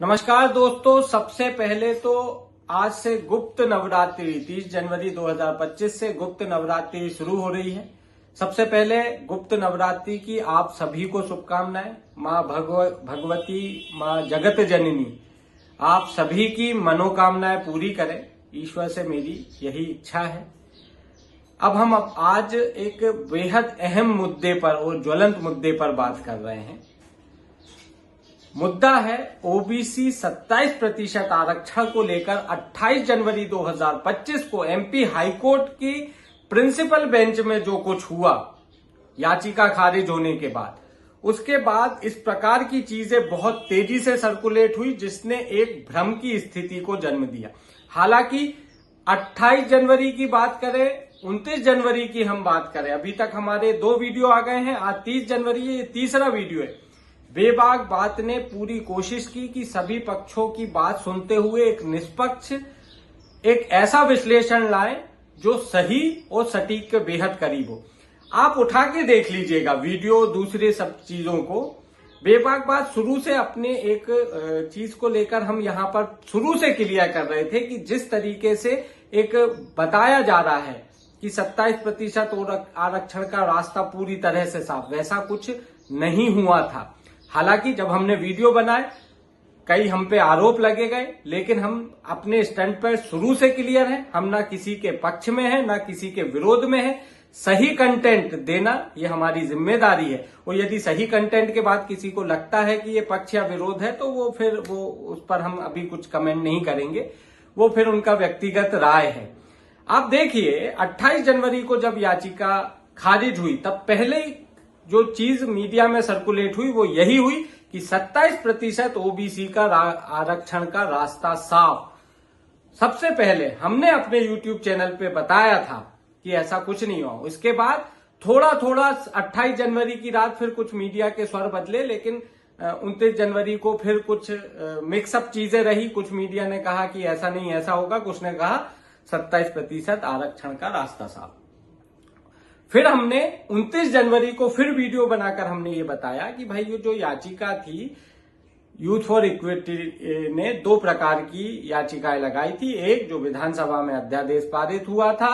नमस्कार दोस्तों, सबसे पहले तो आज से गुप्त नवरात्रि 30 जनवरी 2025 से गुप्त नवरात्रि शुरू हो रही है। सबसे पहले गुप्त नवरात्रि की आप सभी को शुभकामनाएं। मां भगवती, मां जगत जननी आप सभी की मनोकामनाएं पूरी करें, ईश्वर से मेरी यही इच्छा है। अब हम आज एक बेहद अहम मुद्दे पर और ज्वलंत मुद्दे पर बात कर रहे हैं। मुद्दा है ओबीसी 27% आरक्षण को लेकर 28 जनवरी 2025 को एमपी हाईकोर्ट की प्रिंसिपल बेंच में जो कुछ हुआ याचिका खारिज होने के बाद, उसके बाद इस प्रकार की चीजें बहुत तेजी से सर्कुलेट हुई, जिसने एक भ्रम की स्थिति को जन्म दिया। हालांकि 28 जनवरी की बात करें, 29 जनवरी की हम बात करें, अभी तक हमारे 2 वीडियो आ गए हैं। आज 30 जनवरी ये तीसरा वीडियो है। बेबाक बात ने पूरी कोशिश की कि सभी पक्षों की बात सुनते हुए एक निष्पक्ष, एक ऐसा विश्लेषण लाएं जो सही और सटीक के बेहद करीब हो। आप उठा के देख लीजिएगा वीडियो, दूसरे सब चीजों को। बेबाक बात शुरू से अपने एक चीज को लेकर हम यहां पर शुरू से क्लियर कर रहे थे कि जिस तरीके से एक बताया जा रहा है कि 27% आरक्षण का रास्ता पूरी तरह से साफ, वैसा कुछ नहीं हुआ था। हालांकि जब हमने वीडियो बनाए, कई हम पे आरोप लगे गए, लेकिन हम अपने स्टैंड पर शुरू से क्लियर हैं। हम ना किसी के पक्ष में हैं, ना किसी के विरोध में हैं। सही कंटेंट देना ये हमारी जिम्मेदारी है। और यदि सही कंटेंट के बाद किसी को लगता है कि ये पक्ष या विरोध है, तो वो फिर उस पर हम अभी कुछ कमेंट नहीं करेंगे, वो फिर उनका व्यक्तिगत राय है। आप देखिए, 28 जनवरी को जब याचिका खारिज हुई, तब पहले जो चीज मीडिया में सर्कुलेट हुई वो यही हुई कि 27% ओबीसी का आरक्षण का रास्ता साफ। सबसे पहले हमने अपने YouTube चैनल पे बताया था कि ऐसा कुछ नहीं हुआ। इसके बाद थोड़ा थोड़ा 28 जनवरी की रात फिर कुछ मीडिया के स्वर बदले, लेकिन 29 जनवरी को फिर कुछ मिक्सअप चीजें रही। कुछ मीडिया ने कहा कि ऐसा नहीं, ऐसा होगा, कुछ ने कहा 27% आरक्षण का रास्ता साफ। फिर हमने 29 जनवरी को फिर वीडियो बनाकर हमने ये बताया कि भाई ये जो याचिका थी, यूथ फॉर इक्विटी ने 2 प्रकार की याचिकाएं लगाई थी। एक जो विधानसभा में अध्यादेश पारित हुआ था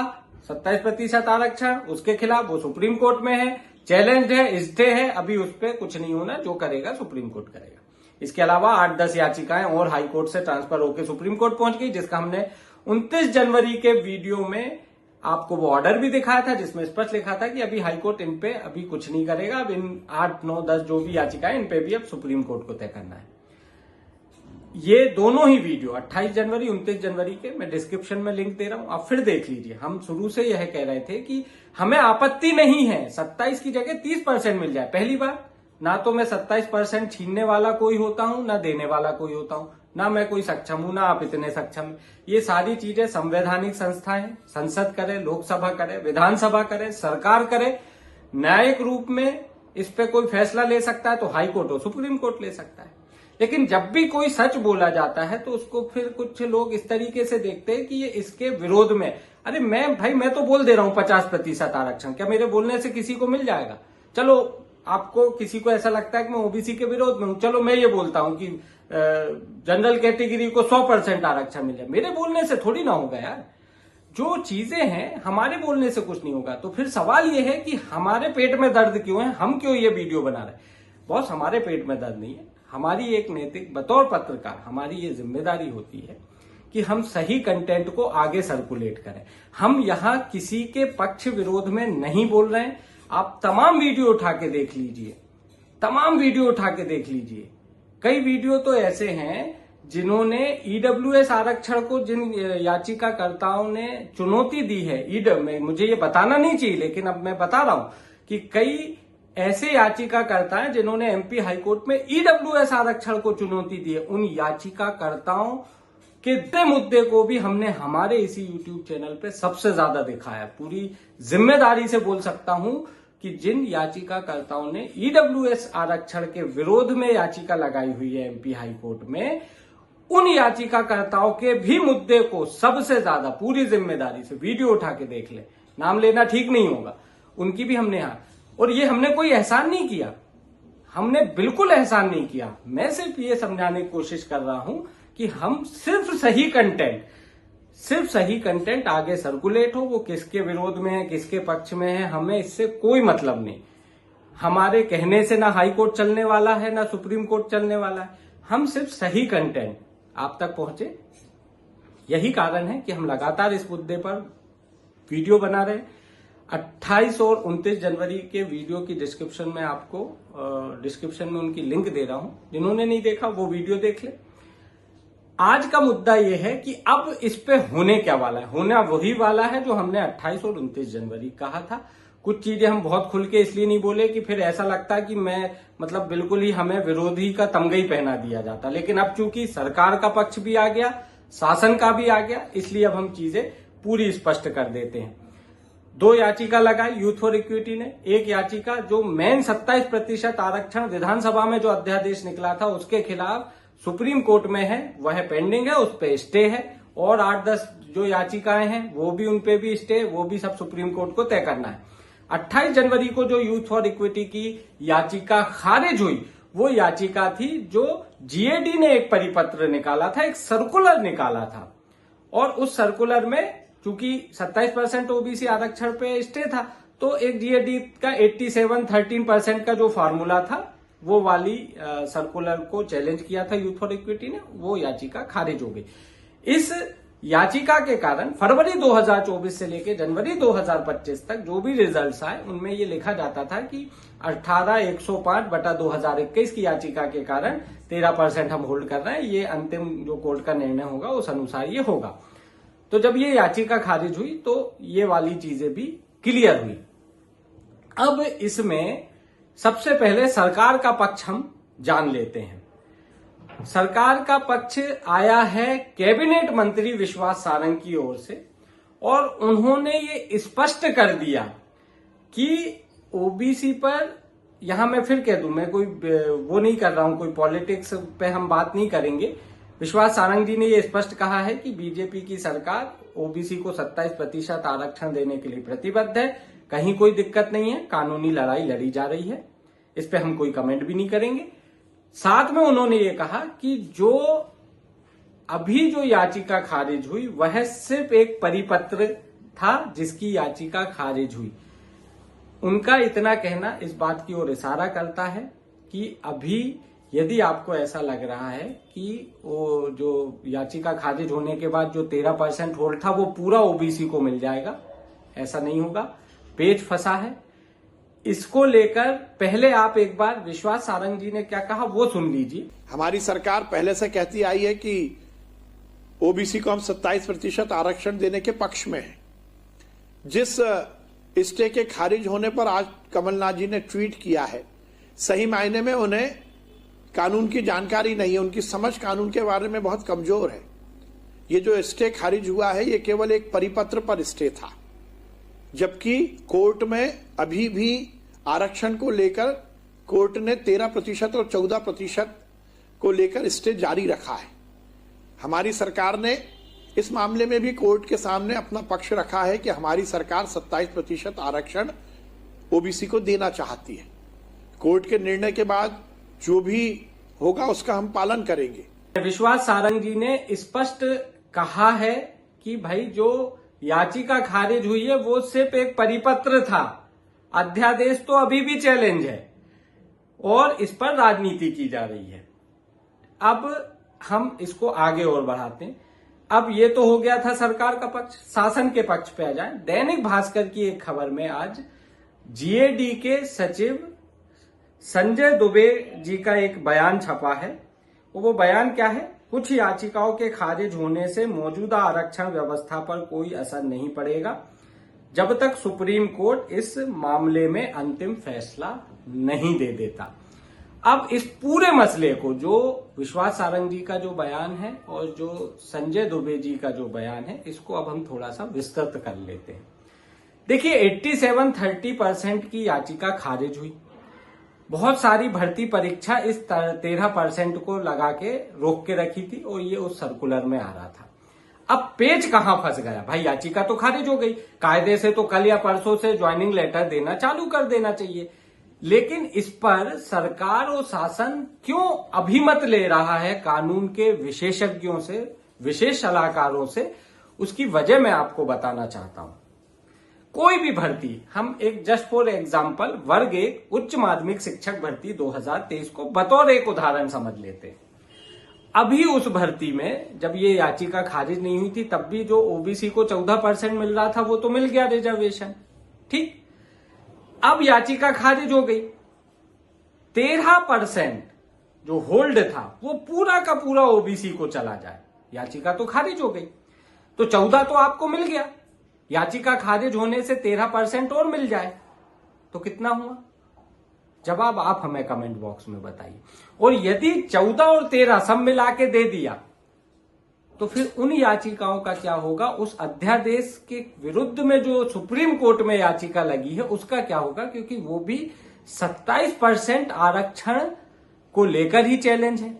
27% आरक्षण, उसके खिलाफ, वो सुप्रीम कोर्ट में है, चैलेंज है, स्टे है, अभी उस पर कुछ नहीं होना, जो करेगा सुप्रीम कोर्ट करेगा। इसके अलावा 8-10 याचिकाएं और हाईकोर्ट से ट्रांसफर होकर सुप्रीम कोर्ट पहुंच गई, जिसका हमने 29 जनवरी के वीडियो में आपको वो ऑर्डर भी दिखाया था, जिसमें स्पष्ट लिखा था कि अभी हाईकोर्ट इन पे अभी कुछ नहीं करेगा। अब इन 8, 9, 10 जो भी याचिकाएं, इन पे भी अब सुप्रीम कोर्ट को तय करना है। ये दोनों ही वीडियो 28 जनवरी, 29 जनवरी के मैं डिस्क्रिप्शन में लिंक दे रहा हूं, आप फिर देख लीजिए। हम शुरू से यह कह रहे थे कि हमें आपत्ति नहीं है 27 की जगह 30% मिल जाए। पहली बार, ना तो मैं 27% छीनने वाला कोई होता हूं, ना देने वाला कोई होता हूं, ना मैं कोई सक्षम हूं, ना आप इतने सक्षम। ये सारी चीजें संवैधानिक संस्थाएं, संसद करे, लोकसभा करे, विधानसभा करे, सरकार करे, न्यायिक रूप में इस पे कोई फैसला ले सकता है तो हाई कोर्ट और सुप्रीम कोर्ट ले सकता है। लेकिन जब भी कोई सच बोला जाता है तो उसको फिर कुछ लोग इस तरीके से देखते हैं कि ये इसके विरोध में। अरे मैं तो बोल दे रहा हूं 50% आरक्षण, क्या मेरे बोलने से किसी को मिल जाएगा? चलो, आपको किसी को ऐसा लगता है कि मैं ओबीसी के विरोध में हूं, चलो मैं ये बोलता हूं कि जनरल कैटेगरी को 100% आरक्षण मिल जाए, मेरे बोलने से थोड़ी ना होगा यार। जो चीजें हैं हमारे बोलने से कुछ नहीं होगा। तो फिर सवाल ये है कि हमारे पेट में दर्द क्यों है, हम क्यों ये वीडियो बना रहे हैं? बॉस, हमारे पेट में दर्द नहीं है। हमारी एक नैतिक, बतौर पत्रकार हमारी ये जिम्मेदारी होती है कि हम सही कंटेंट को आगे सर्कुलेट करें। हम यहां किसी के पक्ष विरोध में नहीं बोल रहे हैं। आप तमाम वीडियो उठा के देख लीजिए, तमाम वीडियो उठा के देख लीजिए। कई वीडियो तो ऐसे हैं जिन्होंने ईडब्ल्यूएस आरक्षण को, जिन याचिकाकर्ताओं ने चुनौती दी है, मुझे ये बताना नहीं चाहिए लेकिन अब मैं बता रहा हूं कि कई ऐसे याचिकाकर्ता हैं जिन्होंने एमपी हाईकोर्ट में ईडब्ल्यूएस आरक्षण को चुनौती दी है। उन याचिकाकर्ताओं के मुद्दे को भी हमने हमारे इसी यूट्यूब चैनल पे सबसे ज्यादा दिखाया। पूरी जिम्मेदारी से बोल सकता हूं कि जिन याचिकाकर्ताओं ने ईडब्ल्यूएस आरक्षण के विरोध में याचिका लगाई हुई है एमपी हाईकोर्ट में, उन याचिकाकर्ताओं के भी मुद्दे को सबसे ज्यादा पूरी जिम्मेदारी से वीडियो उठा के देख ले। नाम लेना ठीक नहीं होगा, उनकी भी हमने और ये हमने कोई एहसान नहीं किया। हमने बिल्कुल एहसान नहीं किया। मैं सिर्फ ये समझाने की कोशिश कर रहा हूं कि हम सिर्फ सही कंटेंट आगे सर्कुलेट हो, वो किसके विरोध में है किसके पक्ष में है, हमें इससे कोई मतलब नहीं। हमारे कहने से ना हाई कोर्ट चलने वाला है ना सुप्रीम कोर्ट चलने वाला है। हम सिर्फ सही कंटेंट आप तक पहुंचे, यही कारण है कि हम लगातार इस मुद्दे पर वीडियो बना रहे हैं। 28 और 29 जनवरी के वीडियो की डिस्क्रिप्शन में आपको डिस्क्रिप्शन में उनकी लिंक दे रहा हूं, जिन्होंने नहीं देखा वो वीडियो देख ले। आज का मुद्दा यह है कि अब इस पे होने क्या वाला है। होना वही वाला है जो हमने 28 और 29 जनवरी कहा था। कुछ चीजें हम बहुत खुल के इसलिए नहीं बोले कि फिर ऐसा लगता कि मैं मतलब बिल्कुल ही हमें विरोधी का तमगा ही पहना दिया जाता। लेकिन अब चूंकि सरकार का पक्ष भी आ गया, शासन का भी आ गया, इसलिए अब हम चीजें पूरी स्पष्ट कर देते हैं। 2 याचिका लगाई यूथ फॉर इक्विटी ने। एक याचिका जो मेन 27% आरक्षण विधानसभा में जो अध्यादेश निकला था उसके खिलाफ सुप्रीम कोर्ट में है, वह पेंडिंग है, उस पर स्टे है। और 8-10 जो याचिकाएं हैं वो भी उन पे भी स्टे, वो भी सब सुप्रीम कोर्ट को तय करना है। 28 जनवरी को जो यूथ फॉर इक्विटी की याचिका खारिज हुई, वो याचिका थी जो जीएडी ने एक परिपत्र निकाला था, एक सर्कुलर निकाला था। और उस सर्कुलर में चूंकि 27% ओबीसी आरक्षण पे स्टे था, तो एक जीएडी का 87-13% का जो फॉर्मूला था वो वाली सर्कुलर को चैलेंज किया था यूथ फॉर इक्विटी ने, वो याचिका खारिज हो गई। इस याचिका के कारण फरवरी 2024 से लेकर जनवरी 2025 तक जो भी रिजल्ट्स आए उनमें ये लिखा जाता था कि 18,105/2021 की याचिका के कारण 13% हम होल्ड कर रहे हैं। ये अंतिम जो कोर्ट का निर्णय होगा उस अनुसार ये होगा। तो जब ये याचिका खारिज हुई तो ये वाली चीजें भी क्लियर हुई। अब इसमें सबसे पहले सरकार का पक्ष हम जान लेते हैं। सरकार का पक्ष आया है कैबिनेट मंत्री विश्वास सारंग की ओर से, और उन्होंने ये स्पष्ट कर दिया कि ओबीसी पर, यहां मैं फिर कह दूं, मैं कोई वो नहीं कर रहा हूं, कोई पॉलिटिक्स पे हम बात नहीं करेंगे। विश्वास सारंग जी ने ये स्पष्ट कहा है कि बीजेपी की सरकार ओबीसी को 27% आरक्षण देने के लिए प्रतिबद्ध है। कहीं कोई दिक्कत नहीं है, कानूनी लड़ाई लड़ी जा रही है, इस पे हम कोई कमेंट भी नहीं करेंगे। साथ में उन्होंने ये कहा कि जो अभी जो याचिका खारिज हुई वह सिर्फ एक परिपत्र था जिसकी याचिका खारिज हुई। उनका इतना कहना इस बात की ओर इशारा करता है कि अभी यदि आपको ऐसा लग रहा है कि वो जो याचिका खारिज होने के बाद जो 13% होल्ड था वो पूरा ओबीसी को मिल जाएगा, ऐसा नहीं होगा। पेच फंसा है। इसको लेकर पहले आप एक बार विश्वास सारंग जी ने क्या कहा वो सुन लीजिए। हमारी सरकार पहले से कहती आई है कि ओबीसी को हम 27% आरक्षण देने के पक्ष में है। जिस स्टे के खारिज होने पर आज कमलनाथ जी ने ट्वीट किया है, सही मायने में उन्हें कानून की जानकारी नहीं है, उनकी समझ कानून के बारे में बहुत कमजोर है। ये जो स्टे खारिज हुआ है ये केवल एक परिपत्र पर स्टे था, जबकि कोर्ट में अभी भी आरक्षण को लेकर कोर्ट ने 13% और 14% को लेकर स्टे जारी रखा है। हमारी सरकार ने इस मामले में भी कोर्ट के सामने अपना पक्ष रखा है कि हमारी सरकार 27% आरक्षण ओबीसी को देना चाहती है। कोर्ट के निर्णय के बाद जो भी होगा उसका हम पालन करेंगे। विश्वास सारंग जी ने स्पष्ट कहा है कि भाई जो याचिका खारिज हुई है वो सिर्फ एक परिपत्र था, अध्यादेश तो अभी भी चैलेंज है और इस पर राजनीति की जा रही है। अब हम इसको आगे और बढ़ाते हैं। अब ये तो हो गया था सरकार का पक्ष, शासन के पक्ष पे आ जाए। दैनिक भास्कर की एक खबर में आज जीएडी के सचिव संजय दुबे जी का एक बयान छपा है। वो बयान क्या है? कुछ याचिकाओं के खारिज होने से मौजूदा आरक्षण व्यवस्था पर कोई असर नहीं पड़ेगा जब तक सुप्रीम कोर्ट इस मामले में अंतिम फैसला नहीं दे देता। अब इस पूरे मसले को, जो विश्वास सारंग जी का जो बयान है और जो संजय दुबे जी का जो बयान है, इसको अब हम थोड़ा सा विस्तृत कर लेते हैं। देखिए 87-30% की याचिका खारिज हुई। बहुत सारी भर्ती परीक्षा इस 13% को लगा के रोक के रखी थी और ये उस सर्कुलर में आ रहा था। अब पेच कहां फंस गया भाई? याचिका तो खारिज हो गई, कायदे से तो कल या परसों से ज्वाइनिंग लेटर देना चालू कर देना चाहिए। लेकिन इस पर सरकार और शासन क्यों अभिमत ले रहा है कानून के विशेषज्ञों से, विशेष सलाहकारों से, उसकी वजह मैं आपको बताना चाहता हूं। कोई भी भर्ती, हम एक जस्ट फॉर एग्जाम्पल वर्ग 1 उच्च माध्यमिक शिक्षक भर्ती 2023 को बतौर एक उदाहरण समझ लेते हैं। अभी उस भर्ती में जब ये याचिका खारिज नहीं हुई थी तब भी जो ओबीसी को 14% मिल रहा था वो तो मिल गया रिजर्वेशन, ठीक। अब याचिका खारिज हो गई, 13% जो होल्ड था वो पूरा का पूरा ओबीसी को चला जाए, याचिका तो खारिज हो गई, तो 14 तो आपको मिल गया, याचिका खारिज होने से 13% और मिल जाए तो कितना हुआ? जवाब आप हमें कमेंट बॉक्स में बताइए। और यदि 14 और 13 सब मिला के दे दिया तो फिर उन याचिकाओं का क्या होगा? उस अध्यादेश के विरुद्ध में जो सुप्रीम कोर्ट में याचिका लगी है उसका क्या होगा? क्योंकि वो भी 27% आरक्षण को लेकर ही चैलेंज है।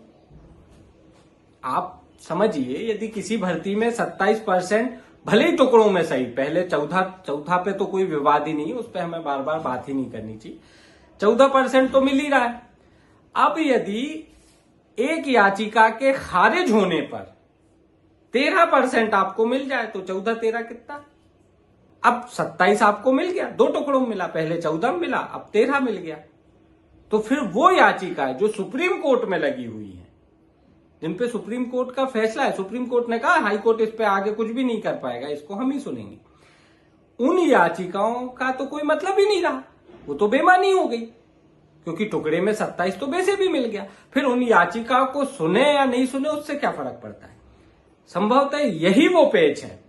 आप समझिए, यदि किसी भर्ती में 27%, भले ही टुकड़ों में सही, पहले चौथा पे तो कोई विवाद ही नहीं, उस पर हमें बार बार बात ही नहीं करनी चाहिए, 14% तो मिल ही रहा है। अब यदि एक याचिका के खारिज होने पर 13% आपको मिल जाए तो 14-13 कितना? अब 27 आपको मिल गया, 2 टुकड़ों में मिला, पहले 14 मिला, अब 13 मिल गया, तो फिर वो याचिका है जो सुप्रीम कोर्ट में लगी हुई है, जिन पे सुप्रीम कोर्ट का फैसला है, सुप्रीम कोर्ट ने कहा हाई कोर्ट इस पे आगे कुछ भी नहीं कर पाएगा, इसको हम ही सुनेंगे, उन याचिकाओं का तो कोई मतलब ही नहीं रहा, वो तो बेमानी हो गई, क्योंकि टुकड़े में 27 तो वैसे भी मिल गया। फिर उन याचिका को सुने या नहीं सुने उससे क्या फर्क पड़ता है? संभवतः यही वो पेच है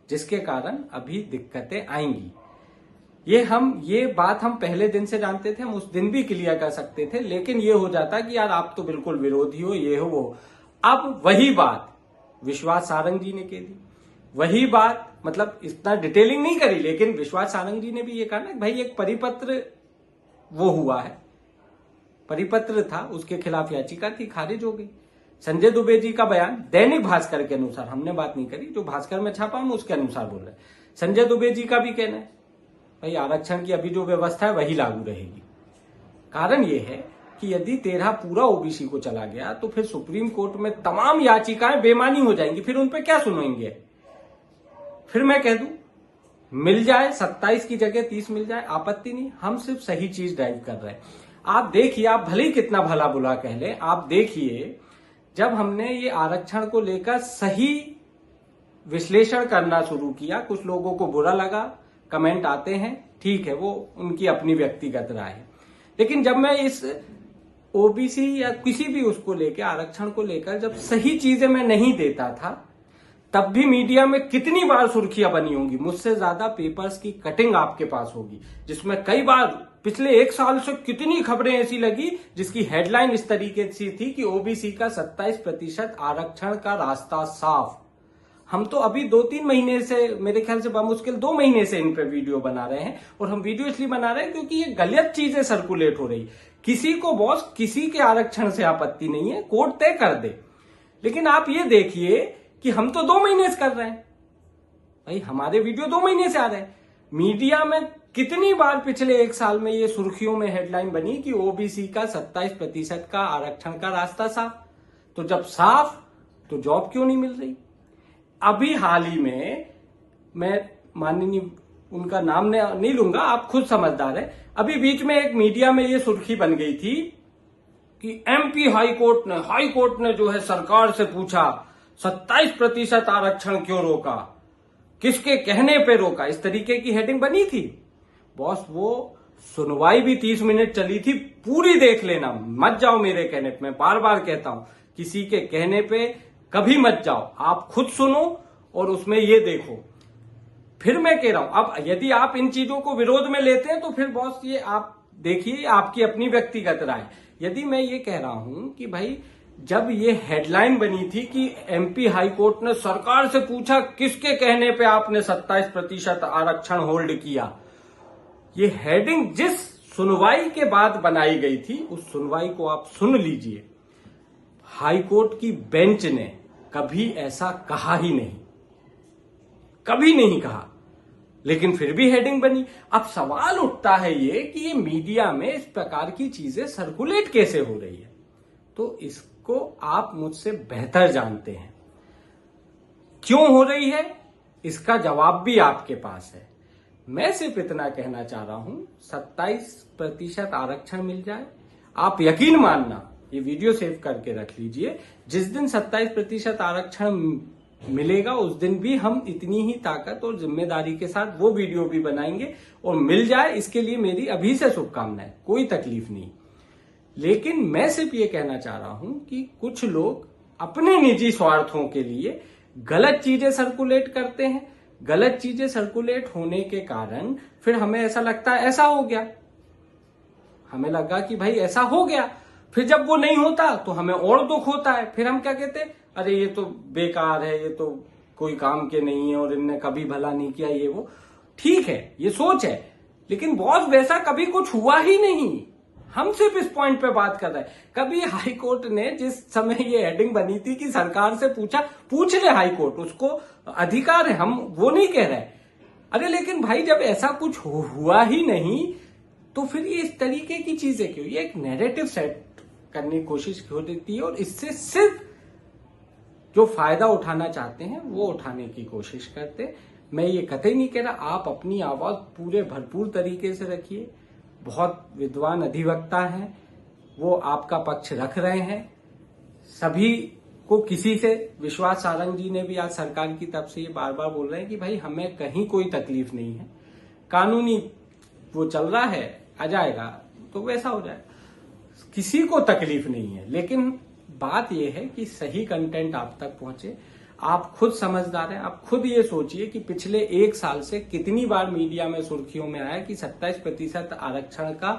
जिसके कारण अभी दिक्कतें आएंगी। ये बात हम पहले दिन से जानते थे, हम उस दिन भी क्लियर कर सकते थे, लेकिन ये हो जाता कि यार आप तो बिल्कुल विरोधी हो, ये हो वो। अब वही बात विश्वास सारंग जी ने कह दी, वही बात, मतलब इतना डिटेलिंग नहीं करी, लेकिन विश्वास सारंग जी ने भी ये कहा ना भाई एक परिपत्र वो हुआ है, परिपत्र था, उसके खिलाफ याचिका थी, खारिज हो गई। संजय दुबे जी का बयान दैनिक भास्कर के अनुसार, हमने बात नहीं करी, जो भास्कर में छापा हम उसके अनुसार बोल रहे हैं। संजय दुबे जी का भी कहना है भाई आरक्षण की अभी जो व्यवस्था है वही लागू रहेगी। कारण यह है कि यदि 13 पूरा ओबीसी को चला गया तो फिर सुप्रीम कोर्ट में तमाम याचिकाएं बेमानी हो जाएंगी, फिर उन पे क्या सुनेंगे? फिर मैं कह दूं मिल जाए 27 की जगह 30 मिल जाए, आपत्ति नहीं, हम सिर्फ सही चीज ड्राइव कर रहे हैं। आप देखिए, आप भले ही कितना भला बुला कह ले, आप देखिए जब हमने ये आरक्षण को लेकर सही विश्लेषण करना शुरू किया, कुछ लोगों को बुरा लगा, कमेंट आते हैं, ठीक है, वो उनकी अपनी व्यक्तिगत राय है, लेकिन जब मैं इस ओबीसी या किसी भी उसको लेकर, आरक्षण को लेकर जब सही चीजें मैं नहीं देता था, तब भी मीडिया में कितनी बार सुर्खियां बनी होंगी, मुझसे ज्यादा पेपर्स की कटिंग आपके पास होगी, जिसमें कई बार पिछले 1 साल से कितनी खबरें ऐसी लगी जिसकी हेडलाइन इस तरीके से थी कि ओबीसी का 27% आरक्षण का रास्ता साफ। हम तो अभी 2-3 महीने से, मेरे ख्याल से बामुश्किल 2 महीने से इन पे वीडियो बना रहे हैं, और हम वीडियो इसलिए बना रहे हैं क्योंकि ये गलत चीजें सर्कुलेट हो रही। किसी को बॉस किसी के आरक्षण से आपत्ति नहीं है, कोर्ट तय कर दे, लेकिन आप ये देखिए कि हम तो 2 महीने से कर रहे हैं भाई, हमारे वीडियो 2 महीने से आ रहे हैं। मीडिया में कितनी बार पिछले 1 साल में ये सुर्खियों में हेडलाइन बनी कि ओबीसी का 27% का आरक्षण का रास्ता साफ, तो जब साफ तो जॉब क्यों नहीं मिल रही? अभी हाल ही में, मैं माननीय उनका नाम नहीं लूंगा, आप खुद समझदार है, अभी बीच में एक मीडिया में ये सुर्खी बन गई थी कि एमपी हाई कोर्ट ने जो है सरकार से पूछा 27% आरक्षण क्यों रोका, किसके कहने पे रोका, इस तरीके की हेडिंग बनी थी। बॉस वो सुनवाई भी 30 मिनट चली थी, पूरी देख लेना, मत जाओ मेरे कहने पे, मैं बार बार कहता हूं किसी के कहने पे कभी मत जाओ, आप खुद सुनो और उसमें ये देखो। फिर मैं कह रहा हूं, अब यदि आप इन चीजों को विरोध में लेते हैं तो फिर बॉस ये आप देखिए, आपकी अपनी व्यक्तिगत राय। यदि मैं ये कह रहा हूं कि भाई जब ये हेडलाइन बनी थी कि एमपी हाई कोर्ट ने सरकार से पूछा किसके कहने पे आपने 27% आरक्षण होल्ड किया, ये हेडिंग जिस सुनवाई के बाद बनाई गई थी उस सुनवाई को आप सुन लीजिए। हाई कोर्ट की बेंच ने कभी ऐसा कहा ही नहीं, कभी नहीं कहा। लेकिन फिर भी हेडिंग बनी। अब सवाल उठता है ये कि ये मीडिया में इस प्रकार की चीजें सर्कुलेट कैसे हो रही है। तो इसको आप मुझसे बेहतर जानते हैं, क्यों हो रही है इसका जवाब भी आपके पास है। मैं सिर्फ इतना कहना चाह रहा हूं, 27% आरक्षण मिल जाए, आप यकीन मानना, ये वीडियो सेव करके रख लीजिए, जिस दिन 27% आरक्षण मिलेगा उस दिन भी हम इतनी ही ताकत और जिम्मेदारी के साथ वो वीडियो भी बनाएंगे और मिल जाए, इसके लिए मेरी अभी से शुभकामनाएं, कोई तकलीफ नहीं। लेकिन मैं सिर्फ ये कहना चाह रहा हूं कि कुछ लोग अपने निजी स्वार्थों के लिए गलत चीजें सर्कुलेट करते हैं। गलत चीजें सर्कुलेट होने के कारण फिर हमें ऐसा लगता है ऐसा हो गया, हमें लगा कि भाई ऐसा हो गया, फिर जब वो नहीं होता तो हमें और दुख होता है। फिर हम क्या कहते हैं, अरे ये तो बेकार है, ये तो कोई काम के नहीं है और इनने कभी भला नहीं किया, ये वो। ठीक है, ये सोच है, लेकिन बॉस वैसा कभी कुछ हुआ ही नहीं। हम सिर्फ इस पॉइंट पे बात कर रहे हैं। कभी हाई कोर्ट ने जिस समय ये हेडिंग बनी थी कि सरकार से पूछ ले हाई कोर्ट, उसको अधिकार है, हम वो नहीं कह रहे। अरे लेकिन भाई जब ऐसा कुछ हुआ ही नहीं तो फिर ये इस तरीके की चीजें क्यों? ये एक नैरेटिव सेट करने की कोशिश हो देती है और इससे सिर्फ जो फायदा उठाना चाहते हैं वो उठाने की कोशिश करते। मैं ये कतई नहीं कह रहा, आप अपनी आवाज पूरे भरपूर तरीके से रखिए। बहुत विद्वान अधिवक्ता हैं, वो आपका पक्ष रख रहे हैं। सभी को किसी से, विश्वास सारंग जी ने भी आज सरकार की तरफ से ये बार बार बोल रहे हैं कि भाई हमें कहीं कोई तकलीफ नहीं है, कानूनी वो चल रहा है, आ जाएगा तो वैसा हो जाएगा, किसी को तकलीफ नहीं है। लेकिन बात यह है कि सही कंटेंट आप तक पहुंचे। आप खुद समझदार हैं, आप खुद ये सोचिए कि पिछले 1 साल से कितनी बार मीडिया में सुर्खियों में आया कि 27% आरक्षण का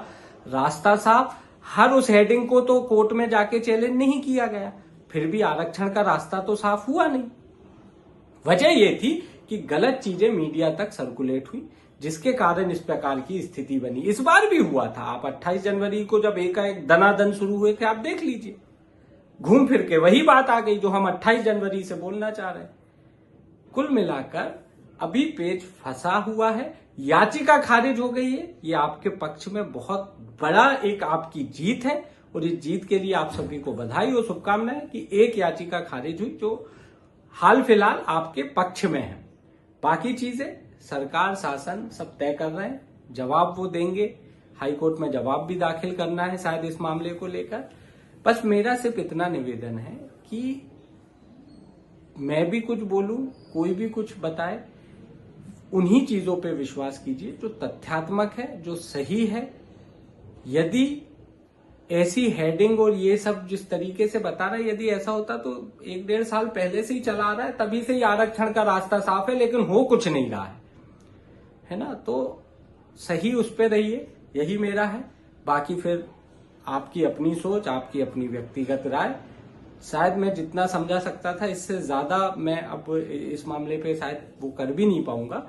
रास्ता साफ। हर उस हेडिंग को तो कोर्ट में जाके चैलेंज नहीं किया गया, फिर भी आरक्षण का रास्ता तो साफ हुआ नहीं। वजह यह थी कि गलत चीजें मीडिया तक सर्कुलेट हुई, जिसके कारण इस प्रकार की स्थिति बनी। इस बार भी हुआ था। आप 28 जनवरी को जब एकाएक दनादन शुरू हुए थे, आप देख लीजिए, घूम फिर के वही बात आ गई जो हम 28 जनवरी से बोलना चाह रहे हैं। कुल मिलाकर अभी पेज फंसा हुआ है, याचिका खारिज हो गई है। ये आपके पक्ष में बहुत बड़ा एक आपकी जीत है और इस जीत के लिए आप सभी को बधाई और शुभकामनाएं कि एक याचिका खारिज हुई जो हाल फिलहाल आपके पक्ष में है। बाकी चीजें सरकार शासन सब तय कर रहे हैं, जवाब वो देंगे। हाईकोर्ट में जवाब भी दाखिल करना है शायद इस मामले को लेकर। बस मेरा सिर्फ इतना निवेदन है कि मैं भी कुछ बोलूं, कोई भी कुछ बताए, उन्हीं चीजों पे विश्वास कीजिए जो तथ्यात्मक है, जो सही है। यदि ऐसी हेडिंग और ये सब जिस तरीके से बता रहा है, यदि ऐसा होता तो 1-1.5 साल पहले से ही चला आ रहा है, तभी से ही आरक्षण का रास्ता साफ है, लेकिन हो कुछ नहीं रहा है ना। तो सही उस पे रहिए, यही मेरा है। बाकी फिर आपकी अपनी सोच, आपकी अपनी व्यक्तिगत राय। शायद मैं जितना समझा सकता था इससे ज्यादा मैं अब इस मामले पे शायद वो कर भी नहीं पाऊंगा।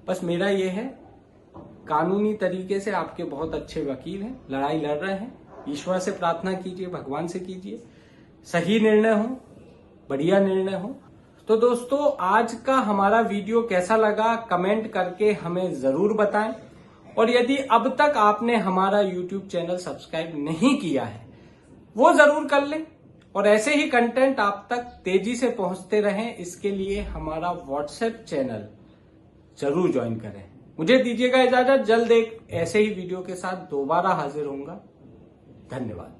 बस मेरा ये है, कानूनी तरीके से आपके बहुत अच्छे वकील हैं, लड़ाई लड़ रहे हैं। ईश्वर से प्रार्थना कीजिए, भगवान से कीजिए, सही निर्णय हो, बढ़िया निर्णय हो। तो दोस्तों, आज का हमारा वीडियो कैसा लगा कमेंट करके हमें जरूर बताएं। और यदि अब तक आपने हमारा YouTube चैनल सब्सक्राइब नहीं किया है, वो जरूर कर लें और ऐसे ही कंटेंट आप तक तेजी से पहुंचते रहें, इसके लिए हमारा WhatsApp चैनल जरूर ज्वाइन करें। मुझे दीजिएगा इजाजत, जल्द एक ऐसे ही वीडियो के साथ दोबारा हाजिर होऊंगा। धन्यवाद।